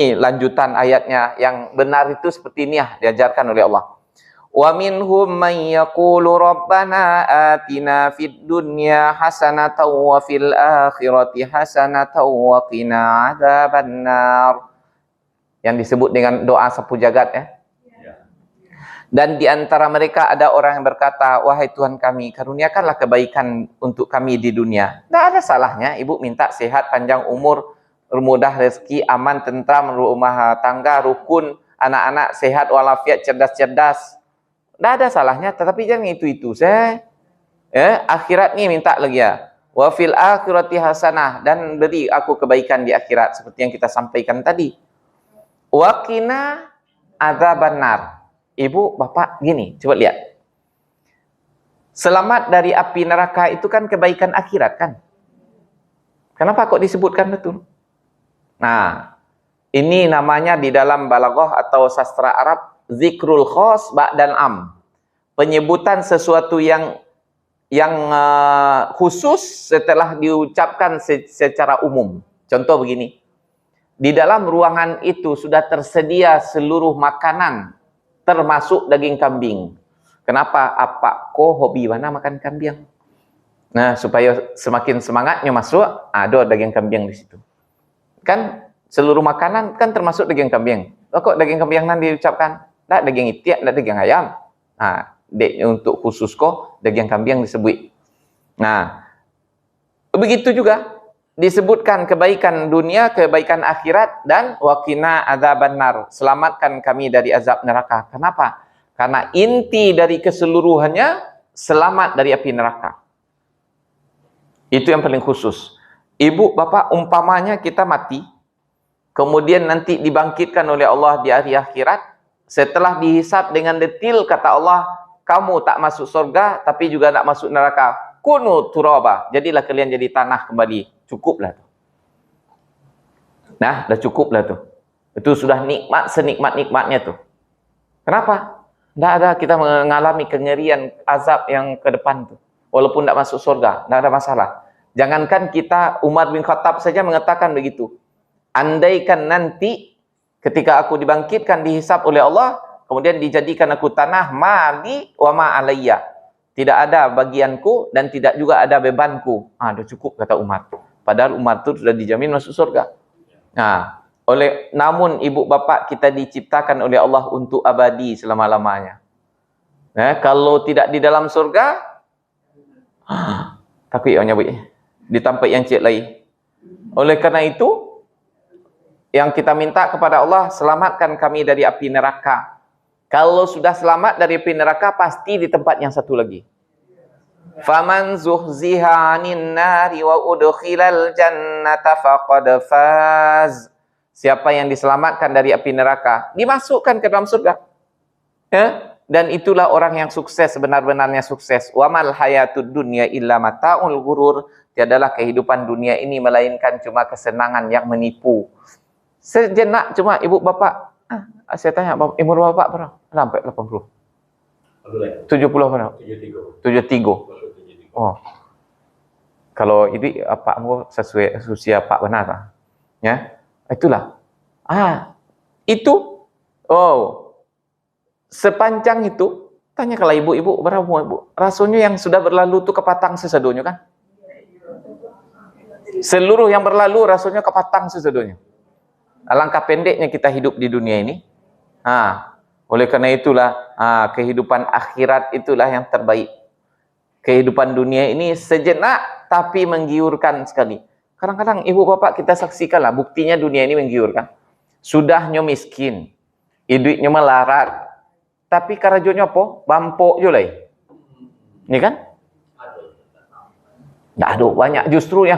Ini lanjutan ayatnya yang benar itu seperti ini ya, diajarkan oleh Allah. Wa minhum man yaqulu rabbana atina fid dunya hasanatan wa fil akhirati hasanatan wa qina adzabannar. Yang disebut dengan doa sapu jagat ya. Dan di antara mereka ada orang yang berkata, wahai Tuhan kami, karuniakanlah kebaikan untuk kami di dunia. Tidak ada salahnya ibu minta sehat, panjang umur, mudah rezeki, aman, tentram, rumah tangga, rukun, anak-anak sehat walafiat, cerdas-cerdas. Tidak ada salahnya, tetapi jangan itu-itu. Akhirat ni minta lagi ya. Wa fil akhirati hasanah, dan beri aku kebaikan di akhirat seperti yang kita sampaikan tadi. Wa qina adzabannar. Ibu, bapak, gini, coba lihat. Selamat dari api neraka itu kan kebaikan akhirat kan? Kenapa kok disebutkan betul? Nah, ini namanya di dalam balaghah atau sastra Arab zikrul khas ba'dal am. Penyebutan sesuatu yang khusus setelah diucapkan secara umum. Contoh begini. Di dalam ruangan itu sudah tersedia seluruh makanan termasuk daging kambing. Kenapa? Apa kok hobi mana makan kambing? Nah, supaya semakin semangatnya masuk, ada daging kambing di situ. Kan seluruh makanan kan termasuk daging kambing. Kok daging kambing nanti diucapkan? Tak daging itik, tak daging ayam. Nah, untuk khusus kok daging kambing disebut. Nah, begitu juga disebutkan kebaikan dunia, kebaikan akhirat, dan waqina adzabannar. Selamatkan kami dari azab neraka. Kenapa? Karena inti dari keseluruhannya selamat dari api neraka. Itu yang paling khusus. Ibu, bapak, umpamanya kita mati, kemudian nanti dibangkitkan oleh Allah di hari akhirat, setelah dihisab dengan detil, kata Allah, kamu tak masuk surga, tapi juga tak masuk neraka. Kunu turaba, jadilah kalian jadi tanah kembali. Cukuplah tu. Nah, dah cukuplah tu. Itu sudah nikmat senikmat-nikmatnya tu. Kenapa? Tak ada kita mengalami kengerian azab yang ke depan tu. Walaupun tak masuk surga, tak ada masalah. Jangankan kita, Umar bin Khattab saja mengatakan begitu. Andaikan nanti ketika aku dibangkitkan dihisab oleh Allah, kemudian dijadikan aku tanah, mali wa ma alayya. Tidak ada bagianku dan tidak juga ada bebanku. Dah cukup, kata Umar. Padahal Umar itu sudah dijamin masuk surga. Nah, namun ibu bapak kita diciptakan oleh Allah untuk abadi selama-lamanya. Kalau tidak di dalam surga, takut yang nyabut di tempat yang cik lain. Oleh karena itu, yang kita minta kepada Allah, selamatkan kami dari api neraka. Kalau sudah selamat dari api neraka, pasti di tempat yang satu lagi. Faman zuhziha 'anil nari wa udkhilal jannata faqad faz. Siapa yang diselamatkan dari api neraka, dimasukkan ke dalam surga. Dan itulah orang yang sukses, sebenar-benarnya sukses. Wa mal hayatud dunya illa mata'ul ghurur. Tiadalah kehidupan dunia ini melainkan cuma kesenangan yang menipu. Sejenak cuma ibu bapak. Saya tanya, umur bapak berapa? Sampai 80. 70 berapa? 73. Oh. Kalau ini apakmu sesuai usia pak benar tak? Ya. Itulah. Itu. Oh. Sepanjang itu, tanya kalau ibu-ibu berapa ibu? Rasanya yang sudah berlalu itu kepatang sesadonya kan? Seluruh yang berlalu rasanya kepatang sesadonya. Alangkah pendeknya kita hidup di dunia ini. Oleh karena itulah kehidupan akhirat itulah yang terbaik. Kehidupan dunia ini sejenak tapi menggiurkan sekali. Kadang-kadang ibu bapak kita saksikanlah buktinya dunia ini menggiurkan. Sudahnya miskin, hidupnya melarat, tapi karajonya apa? Bampok je lah. Ini kan? Nggak ada banyak. Justru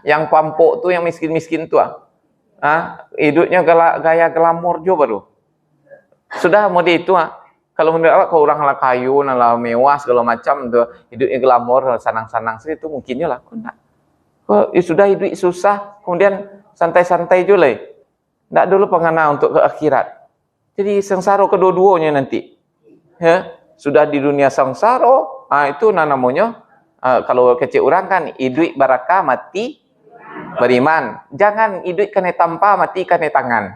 yang pampok tu, yang miskin-miskin tu hidupnya gaya glamor je baru. Sudah mau dia itu kalau menurut awak kalau orang lah kayu, lah mewah segala macam tu, hidupnya glamor, sanang-sanang itu mungkinnya lah. Kalau sudah hidup susah, kemudian santai-santai je lah. Tak dulu pengana untuk ke akhirat. Jadi sengsara kedua-duanya nanti. Sudah di dunia sengsara, itu namanya kalau kecil orang kan hidup barakah mati beriman. Jangan hidup kena tanpa, mati kena tangan.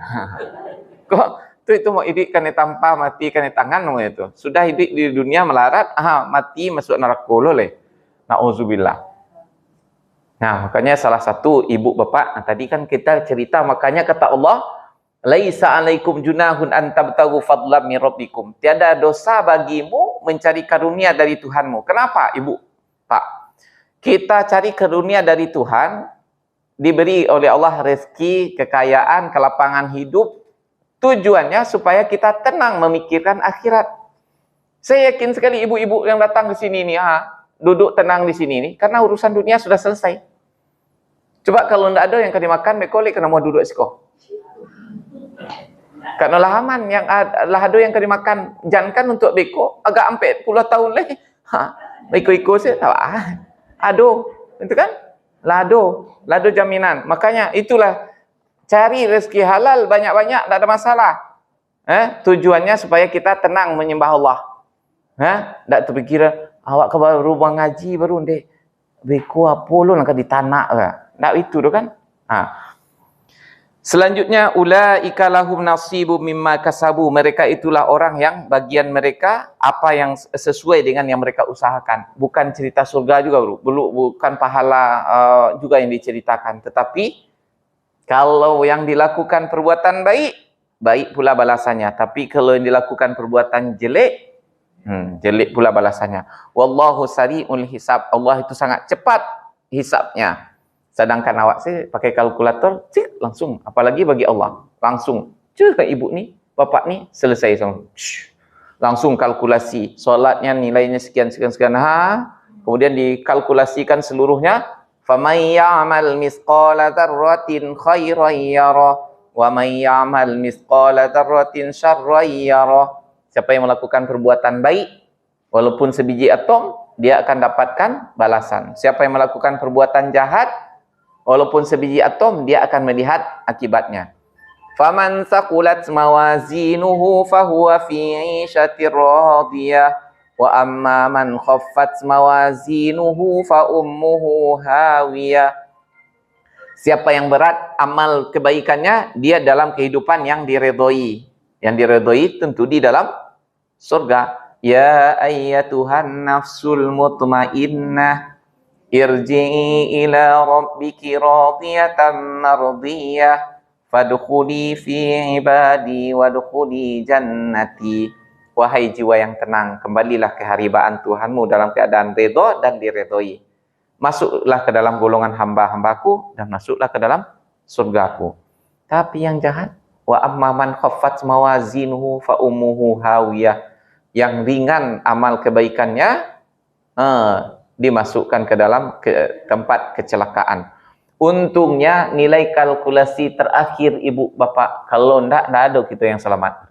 Kok itu mau hidup kena tanpa, mati kena tangan itu. Sudah hidup di dunia melarat, mati masuk neraka loleh. Nauzubillah. Nah, makanya salah satu ibu bapak, tadi kan kita cerita, makanya kata Allah, laisa alaikum junahun an tabtagu fadlan min rabbikum. Tiada dosa bagimu mencari karunia dari Tuhanmu. Kenapa, Ibu? Pak, kita cari karunia dari Tuhan, diberi oleh Allah rezeki, kekayaan, kelapangan hidup, tujuannya supaya kita tenang memikirkan akhirat. Saya yakin sekali ibu-ibu yang datang ke sini nih, duduk tenang di sini nih, karena urusan dunia sudah selesai. Coba kalau tidak ada yang kena makan, mekolek kena mau duduk sekolah. Karena lahaman yang lahado yang kena makan, jangan untuk beko agak 40 tahun leh. Beko-beko sih tahu ado, itu kan? Lado jaminan. Makanya itulah cari rezeki halal banyak-banyak, tidak ada masalah. Tujuannya supaya kita tenang menyembah Allah. Tak terpikir awak ke rumah ngaji baru dek beko apa lu nak di tanah ke? Tak itu tu kan? Selanjutnya ulaika lahum nasibu mimma kasabu. Mereka itulah orang yang bagian mereka apa yang sesuai dengan yang mereka usahakan. Bukan cerita surga juga, bro. Bukan pahala juga yang diceritakan, tetapi kalau yang dilakukan perbuatan baik, baik pula balasannya. Tapi kalau yang dilakukan perbuatan jelek, jelek pula balasannya. Wallahu sari'ul hisab. Allah itu sangat cepat hisabnya. Sedangkan awak sih pakai kalkulator, cik, langsung. Apalagi bagi Allah, langsung. Cuba ibu ni, bapak ni, selesai semua. Langsung kalkulasi. Solatnya nilainya sekian. Kemudian dikalkulasikan seluruhnya. فَمَنْ يَعْمَلْ مِثْقَالَ ذَرَّةٍ خَيْرًا يَرَهُ وَمَنْ يَعْمَلْ مِثْقَالَ ذَرَّةٍ شَرًّا يَرَهُ. Siapa yang melakukan perbuatan baik, walaupun sebiji atom, dia akan dapatkan balasan. Siapa yang melakukan perbuatan jahat, walaupun sebiji atom, dia akan melihat akibatnya. Faman saqulat mawazinuhu fahuwa fi 'ishatir radiyah wa amma man khaffat mawazinuhu fa ummuhu hawiyah. Siapa yang berat amal kebaikannya, dia dalam kehidupan yang diredhoi. Yang diredhoi tentu di dalam surga. Ya ayyatuhan nafsul mutmainnah irji'i ila rabbiki radiyatan mardiyah fadkhuli fi ibadi wadkhuli jannati. Wahai jiwa yang tenang, kembalilah ke haribaan Tuhanmu dalam keadaan redha dan diredhoi. Masuklah ke dalam golongan hamba-hambaku dan masuklah ke dalam surgaku. Tapi yang jahat, wa amman khaffat mawazinuhu fa ummuhu hawiyah. Yang ringan amal kebaikannya dimasukkan ke dalam tempat kecelakaan. Untungnya nilai kalkulasi terakhir ibu bapak, kalau ndak ada kita yang selamat.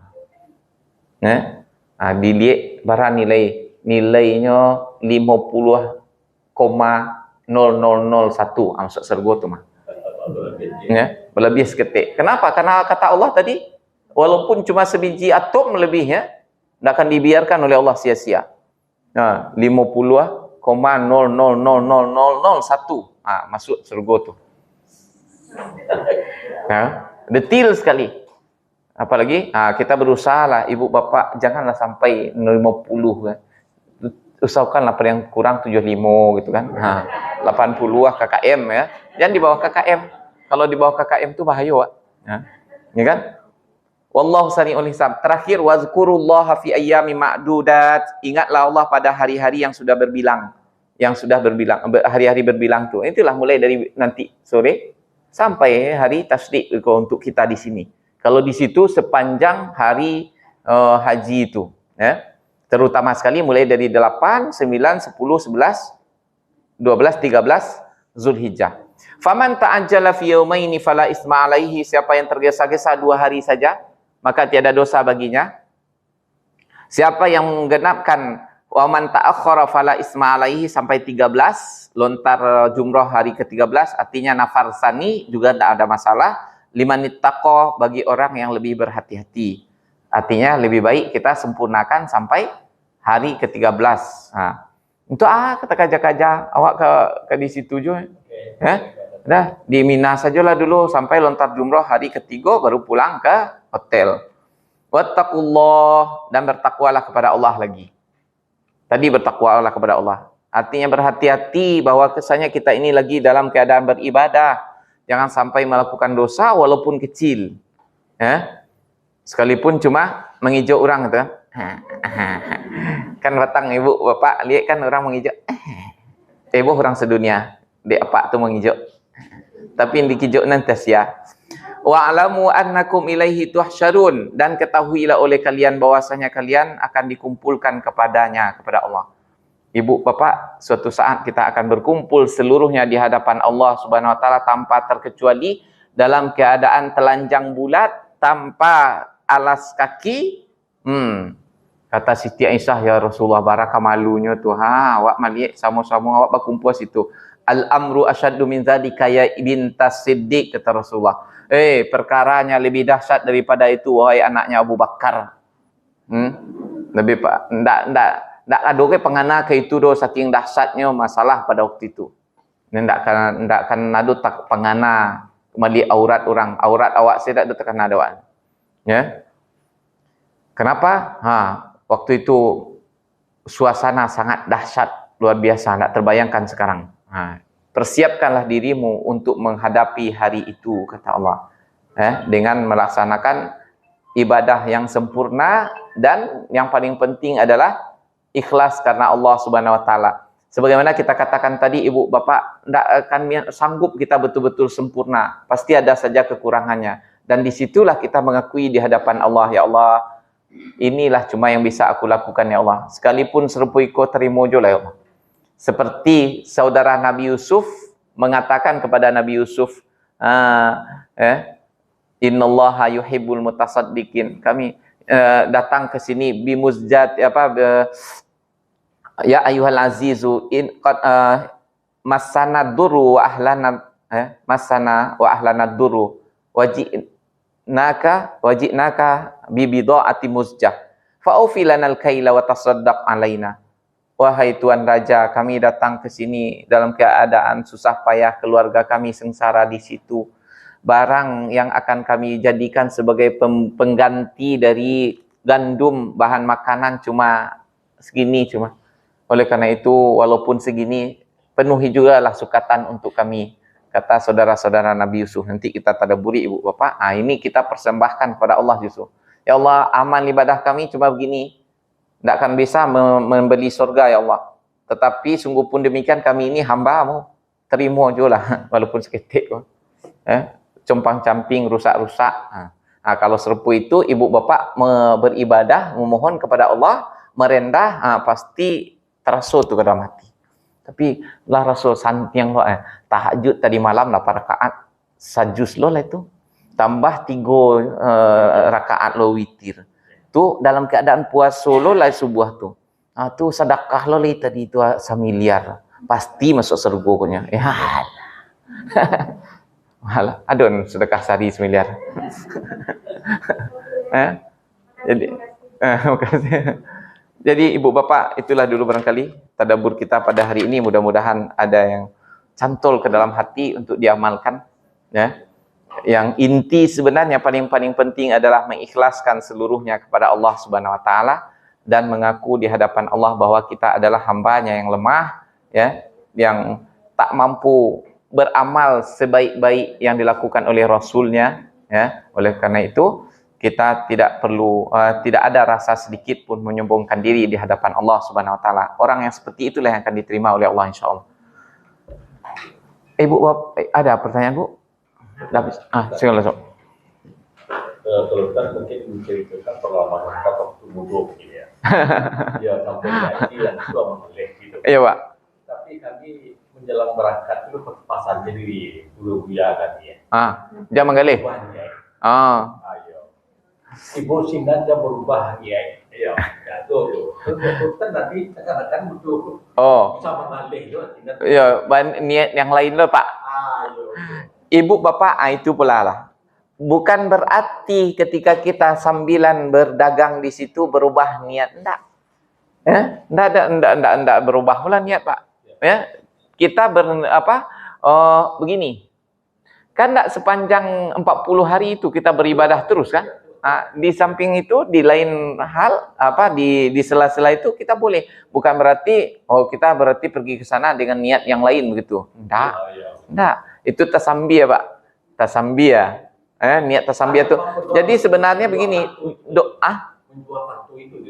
Dilihat barang nilainya 50,0001 masuk surga tu mah. Berlebih seketik. Kenapa? Karena kata Allah tadi, walaupun cuma sebiji atom lebihnya, tidak akan dibiarkan oleh Allah sia-sia. 50,000001 masuk surga tu. Detail sekali. Apalagi kita berusaha lah, ibu bapak janganlah sampai 50 usahakanlah pada yang kurang 75 gitu kan. 80 KKM ya. Jangan di bawah KKM. Kalau di bawah KKM itu bahaya, Wak. Ya kan? Wallahu sari'ul hisab. Terakhir, wazkurullaha fi ayyamin ma'dudat. Ingatlah Allah pada hari-hari yang sudah berbilang. Hari-hari berbilang tuh. Itulah mulai dari nanti sore sampai hari tasdik untuk kita di sini. Kalau di situ sepanjang hari haji itu, ya. Terutama sekali mulai dari 8, 9, 10, 11, 12, 13 Zulhijjah. Faman ta'ajjala fi yaumaini fala isma alaihi. Siapa yang tergesa-gesa 2 hari saja, maka tiada dosa baginya. Siapa yang menggenapkan wa man ta'akhkhara fala isma alaihi sampai 13, lontar jumrah hari ke-13, artinya nafar sani juga tidak ada masalah. Liman ittaqa, bagi orang yang lebih berhati-hati. Artinya lebih baik kita sempurnakan sampai hari ke-13. Untuk kata kaja-kaja awak ke di situ je. Dah, di Mina sajalah dulu sampai lontar jumrah hari ketiga baru pulang ke hotel. Wattaqullah, dan bertakwalah kepada Allah lagi. Tadi bertakwalah kepada Allah. Artinya berhati-hati bahwa kesannya kita ini lagi dalam keadaan beribadah. Jangan sampai melakukan dosa walaupun kecil. Ya? Sekalipun cuma mengijau orang gitu. Kan batang ibu bapak lihat kan orang mengijau. Ibu orang sedunia. Di apa tu mengijau. Tapi yang dikijau nanti ya. Wa'alamu annakum ilaihi tuhsyarun, dan ketahuilah oleh kalian bahwasanya kalian akan dikumpulkan kepadanya, kepada Allah. Ibu bapak, suatu saat kita akan berkumpul seluruhnya di hadapan Allah Subhanahu wa taala tanpa terkecuali dalam keadaan telanjang bulat tanpa alas kaki. Kata Siti Aisyah, ya Rasulullah, baraka malunya tu. Awak malik sama-sama awak berkumpul situ. Al-amru asyaddu min dzalika ya bintas Siddiq, kata Rasulullah. Perkaranya lebih dahsyat daripada itu, wahai anaknya Abu Bakar. Lebih pak, ndak ada ke pengana ke itu do, saking dahsyatnya masalah pada waktu itu. Ndak kan ada tak pengana mali aurat orang, aurat awak saya tak tekan ada. Ya. Kenapa? Waktu itu suasana sangat dahsyat, luar biasa, ndak terbayangkan sekarang. Persiapkanlah dirimu untuk menghadapi hari itu, kata Allah, dengan melaksanakan ibadah yang sempurna, dan yang paling penting adalah ikhlas karena Allah Subhanahu wa taala. Sebagaimana kita katakan tadi, ibu bapak, tidak akan sanggup kita betul-betul sempurna, pasti ada saja kekurangannya, dan disitulah kita mengakui di hadapan Allah, ya Allah, inilah cuma yang bisa aku lakukan, ya Allah, sekalipun serupui ko terima jo lah, ya Allah. Seperti saudara Nabi Yusuf mengatakan kepada Nabi Yusuf, innallaha yuhibbul mutasaddiqin. Kami datang ke sini bimuzjat ya ayyuhal azizu in qad masana duru wa ahlana masana wa ahlana duru wajinaka bi bidaati muzjah fa ufilanal kaila wa tasaddaq alaina. Wahai Tuan Raja, kami datang ke sini dalam keadaan susah payah, keluarga kami sengsara di situ. Barang yang akan kami jadikan sebagai pengganti dari gandum, bahan makanan cuma segini cuma. Oleh karena itu, walaupun segini, penuhi juga lah sukatan untuk kami. Kata saudara-saudara Nabi Yusuf, nanti kita tadabburi ibu bapak. Ini kita persembahkan kepada Allah Yusuf. Ya Allah, aman ibadah kami cuma begini. Tidak akan bisa membeli surga, ya Allah. Tetapi sungguh pun demikian, kami ini hamba-Mu. Terima je lah, walaupun seketik. Compang-camping, rusak-rusak. Kalau serupa itu, ibu bapak beribadah, memohon kepada Allah, merendah, pasti terasa tu dalam hati. Tapi lah Rasul santiang lo, tahajud tadi malam 8 rakaat, sajus lo lah itu. Tambah 3 rakaat lo witir. Tu dalam keadaan puasa lo lah subuh tu. Tu sedekah lo lah tadi tu 1 miliar. Pasti masuk surga punya. Ya. Malah adon sedekah sehari 1 miliar. Jadi ibu bapak, itulah dulu barangkali tadabbur kita pada hari ini. Mudah-mudahan ada yang cantol ke dalam hati untuk diamalkan, ya. Yang inti sebenarnya paling penting adalah mengikhlaskan seluruhnya kepada Allah Subhanahu wa taala, dan mengaku di hadapan Allah bahwa kita adalah hambanya yang lemah, ya, yang tak mampu beramal sebaik-baik yang dilakukan oleh Rasulnya, ya. Oleh karena itu kita tidak perlu tidak ada rasa sedikit pun menyombongkan diri di hadapan Allah Subhanahu wa taala. Orang yang seperti itulah yang akan diterima oleh Allah insyaallah. Ibu bapak, ada pertanyaan Bu? Habis. Silakan. Kalau kita mungkin menceritakan pengalaman kita waktu muda begini ya. Ya sampai haji dan juga mengelih gitu. Iya Pak. Tapi kami menjelang berangkat itu pasar jadi di Pulau Buya kan ya. Dia menggelih. Ayo. Ibu Sinan dia berubah ya. Iya. Ya tuh. Kan nanti akan butuh. Bisa mengalih loh. Ya, niat yang lain loh Pak. Ayo. Ibu bapak, itu pula lah. Bukan berarti ketika kita sambilan berdagang di situ berubah niat, enggak. Enggak berubah pula niat Pak. Ya, kita begini. Kan enggak sepanjang 40 hari itu kita beribadah terus kan? Di samping itu di lain hal di sela-sela itu kita boleh, bukan berarti kita berarti pergi ke sana dengan niat yang lain begitu. Enggak. Itu tasambia, Pak. Tasambia. Niat tasambia itu. Jadi sebenarnya begini, menjual kartu itu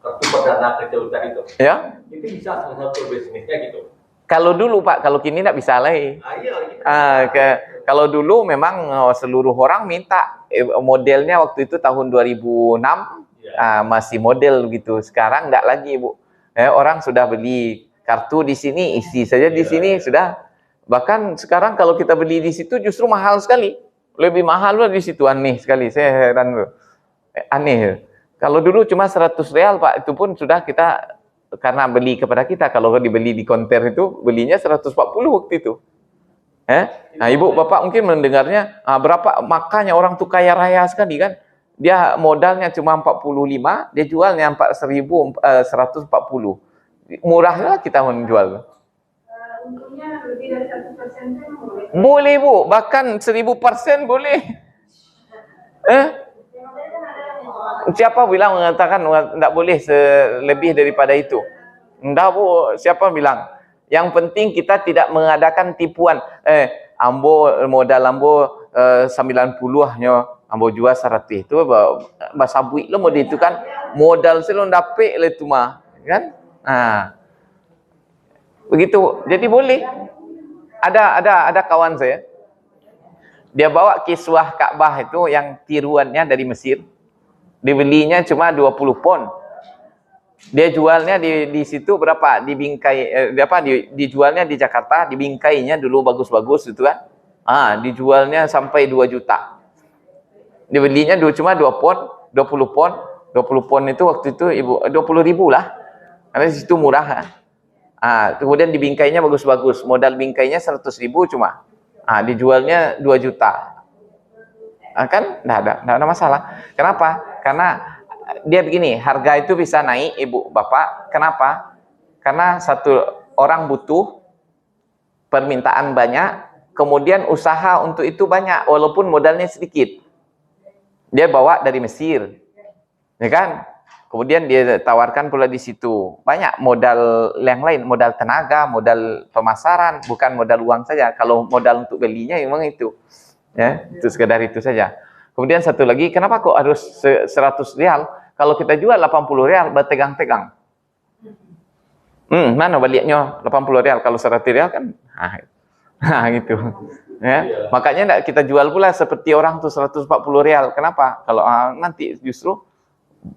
kartu perdana kejutan itu. Ya. Itu bisa salah satu bisnisnya gitu. Kalau dulu Pak, kalau kini enggak bisa lagi. Kalau dulu memang seluruh orang minta modelnya waktu itu tahun 2006 masih model gitu. Sekarang enggak lagi, Bu. Orang sudah beli kartu di sini, isi saja di sini sudah. Bahkan sekarang kalau kita beli di situ justru mahal sekali. Lebih mahal loh di situ, aneh sekali. Saya heran loh. Aneh. Kalau dulu cuma 100 real, Pak, itu pun sudah kita karena beli kepada kita. Kalau dibeli di konter itu belinya 140 waktu itu. Nah, Ibu Bapak mungkin mendengarnya berapa, makanya orang tuh kaya raya sekali kan. Dia modalnya cuma 45, dia jualnya 140. Murahlah kita menjual. Untungnya lebih dari 1% boleh. Boleh, Bu, bahkan 1000% boleh. Siapa bilang mengatakan enggak boleh lebih daripada itu? Enggak, Bu, siapa bilang? Yang penting kita tidak mengadakan tipuan. Modal ambo 90-nya, ambo jual 100. Itu bahasa buik lo modal itu kan. Modal selo dapet lah itu mah, kan? Begitu. Jadi boleh. Ada kawan saya. Dia bawa kiswah Ka'bah itu yang tiruannya dari Mesir. Dibelinya cuma 20 pon. Dia jualnya di situ berapa? Di bingkai dijualnya di Jakarta, di bingkainya dulu bagus-bagus gitu kan. Dijualnya sampai 2 juta. Dibelinya cuma 2 pon, 20 pon. 20 pon itu waktu itu 20.000 lah. Karena di situ murah. Kemudian di bingkainya bagus-bagus. Modal bingkainya 100.000 cuma. Dijualnya 2 juta. Kan enggak ada masalah. Kenapa? Karena dia begini, harga itu bisa naik, Ibu Bapak. Kenapa? Karena satu orang butuh, permintaan banyak, kemudian usaha untuk itu banyak, walaupun modalnya sedikit. Dia bawa dari Mesir, ya kan? Kemudian dia tawarkan pula di situ. Banyak modal yang lain, modal tenaga, modal pemasaran, bukan modal uang saja. Kalau modal untuk belinya memang itu. Ya, itu sekedar itu saja. Kemudian satu lagi, kenapa kok harus 100 real? Kalau kita jual 80 real, bertegang-tegang. Mana baliknya 80 real? Kalau 100 real kan, gitu. Ya. Makanya enggak kita jual pula seperti orang tuh 140 real. Kenapa? Kalau nanti justru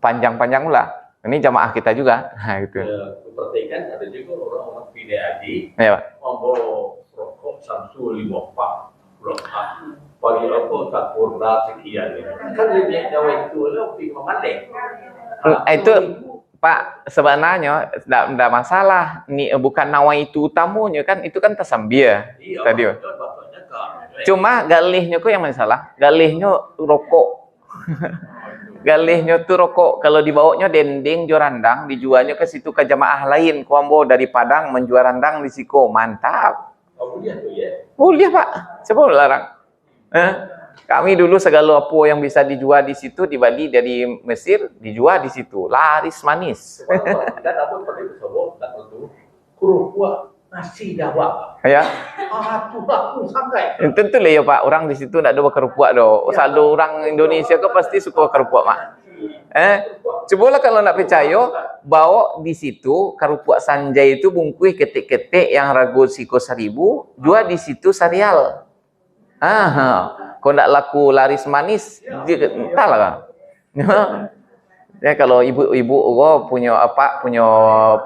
panjang-panjang pula. Ini jamaah kita juga. Gitu. Seperti kan ada juga orang-orang pilih haji, membawa rokok Samsul 5 pagi rokok tak purna sekian. Kan dia nyawa itu lebih memandai. Itu Pak, sebenarnya tidak masalah. Bukan nawa itu utamanya kan, itu kan tasambia tadi. Cuma galihnya kok yang masalah. Galihnya rokok. Galihnya tuh rokok. Kalau dibawanya dendeng jorandang, dijualnya ke situ ke jamaah lain. Kuambo dari Padang menjual randang di Siko. Mantap. Boleh tuh ya? Boleh, Pak. Siapa larang? Kami dulu segala apa yang bisa dijual di situ di Bali dari Mesir dijual di situ, laris manis. Dan apa seperti itu tak tentu kerupuk nasi Jawa. Ya. Tuh aku sampai. Tentu lah ya Pak, orang di situ tidak ada kerupuk do. Selalu orang Indonesia ke pasti suka kerupuk Pak. Cobalah kalau nak percaya, bawa di situ kerupuk Sanjay itu bungkus ketik-ketik yang ragu siko 1.000, jual di situ serial. Kau nak laku laris manis, entahlah. Ya kalau ibu-ibu punya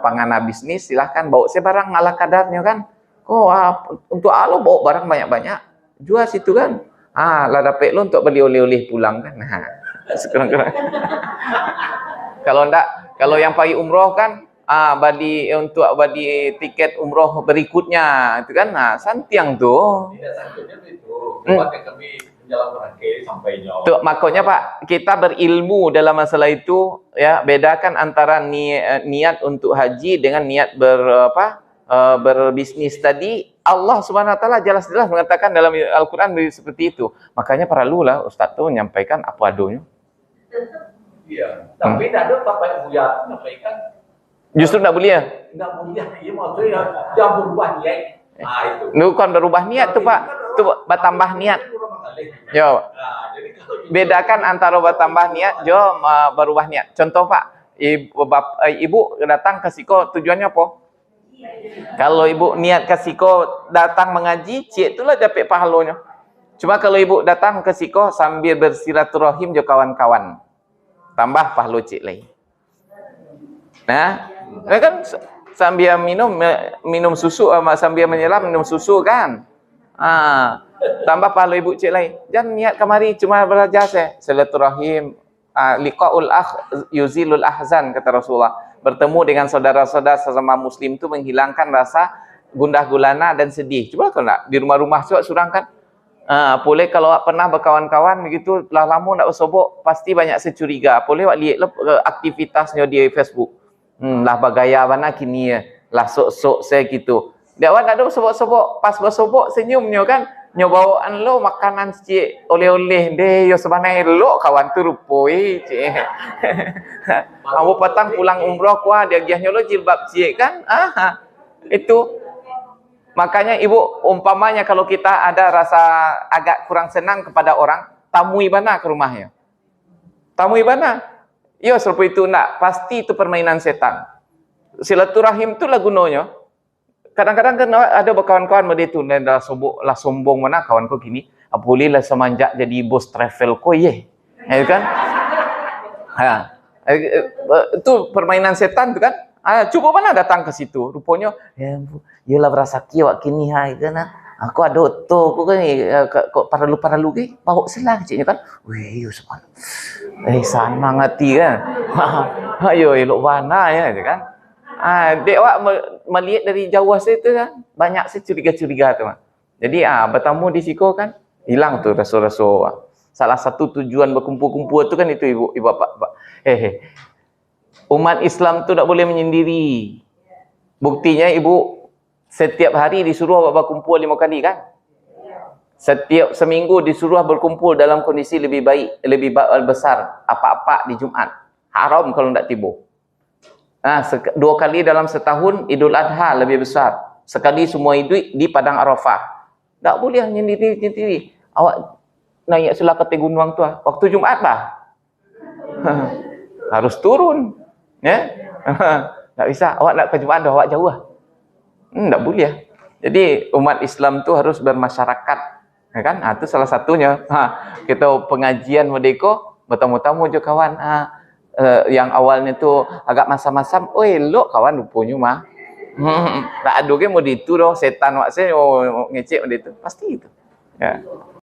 pangana bisnis, silahkan bawa barang ala kadarnya kan. Untuk alo bawa barang banyak-banyak, jual situ kan. Lah dapat lo untuk beli oleh-oleh pulang kan. Sekarang-sekarang. Kalau yang pergi umroh kan, untuk tiket umroh berikutnya itu kan, santiang tuh. Tidak santiangnya itu, kami menjalankan sampainya. Tuh makanya Pak, kita berilmu dalam masalah itu ya, bedakan antara niat untuk haji dengan niat berbisnis tadi Allah Subhanahu wa taala jelas-jelas mengatakan dalam Al-Qur'an seperti itu. Makanya perlulah ustaz tu menyampaikan apa adanya. Iya. Tapi tidak ada Bapak Ibu ya menyampaikan. Justru tak boleh. Tidak boleh. Iya maksudnya jangan berubah niat. Ah itu. Bukan berubah niat tu Pak. Tu bertambah niat. Yo. Jadi kalau Bedakan antara bertambah niat jo berubah niat. Contoh Pak, ibu datang ke siko tujuannya apa? Kalau ibu niat ke siko datang mengaji, cik itulah dapat pahalanya. Cuma kalau ibu datang ke siko sambil bersilaturahim jo kawan-kawan, tambah pahala cik lain. Nah, kan sambil minum susu, sambil menyelam minum susu kan. Tambah pahala ibu cik lain. Jangan niat kemari cuma belajar silaturahim, liqaul yuzilul ahzan kata Rasulullah. Bertemu dengan saudara-saudara sesama muslim itu menghilangkan rasa gundah gulana dan sedih. Coba kalau nak di rumah-rumah coba surangkan. Boleh kalau pernah berkawan-kawan begitu lah lama nak bersobok, pasti banyak securiga. Boleh wak lihat aktivitasnya di Facebook. Lah bergaya mana kini ya. Lah sok-sok saya gitu. Dia awak nak ada bersobok-sobok, pas bersobok senyumnya kan. Nyobawaan lo makanan cik oleh-oleh deh yo sebenarnya lo kawan tu rupoi cik. Kamu petang pulang umrah kuah dia giahnya lo jilbab cik kan? Itu makanya ibu umpamanya kalau kita ada rasa agak kurang senang kepada orang, tamui bana ke rumahnya. Tamui bana. Yo serupa itu nak pasti itu permainan setan. Silaturahim tu lah gunanya. Kadang-kadang kan ada kawan-kawan mereka tu dah sombong mana kawan kau gini, bolehlah semanjak jadi bos travel kau ye. Ya kan? Itu permainan setan tu kan? Cuba mana datang ke situ. Rupanya yalah berasa kiwak kini hai kan. Aku ada tu aku kan kok paralu ke bawa selah ciknya kan. Weh yo sepan. Sana ngati kan. Ayo elok mana ya kan. Dek awak melihat dari jauh saya tu kan banyak curiga-curiga tu. Jadi bertemu di siko kan hilang tu rasa-rasa. Salah satu tujuan berkumpul-kumpul tu kan itu ibu bapak. Umat Islam tu tak boleh menyendiri. Buktinya ibu setiap hari disuruh berkumpul 5 kali kan? Setiap seminggu disuruh berkumpul dalam kondisi lebih baik, lebih besar apa-apa di Jumaat. Haram kalau tak tiba. 2 kali dalam setahun Idul Adha lebih besar. Sekali semua hidup di Padang Arafah. Tak boleh sendiri. Awak naik selah ke gunung tu waktu Jumaat bah. Harus turun. Ya? Tak bisa. Awak nak ke Jumaat dah awak jauh lah. Tak boleh. Jadi umat Islam tu harus bermasyarakat. Ya kan? Itu salah satunya. Kita pengajian merdeka bertamu-tamu je kawan. Yang awalnya tu agak masam-masam, elok kawan rupanya mah. Tak ada ke mau ditu doh setan wak saya ngecek dia tu. Pasti itu. Ya.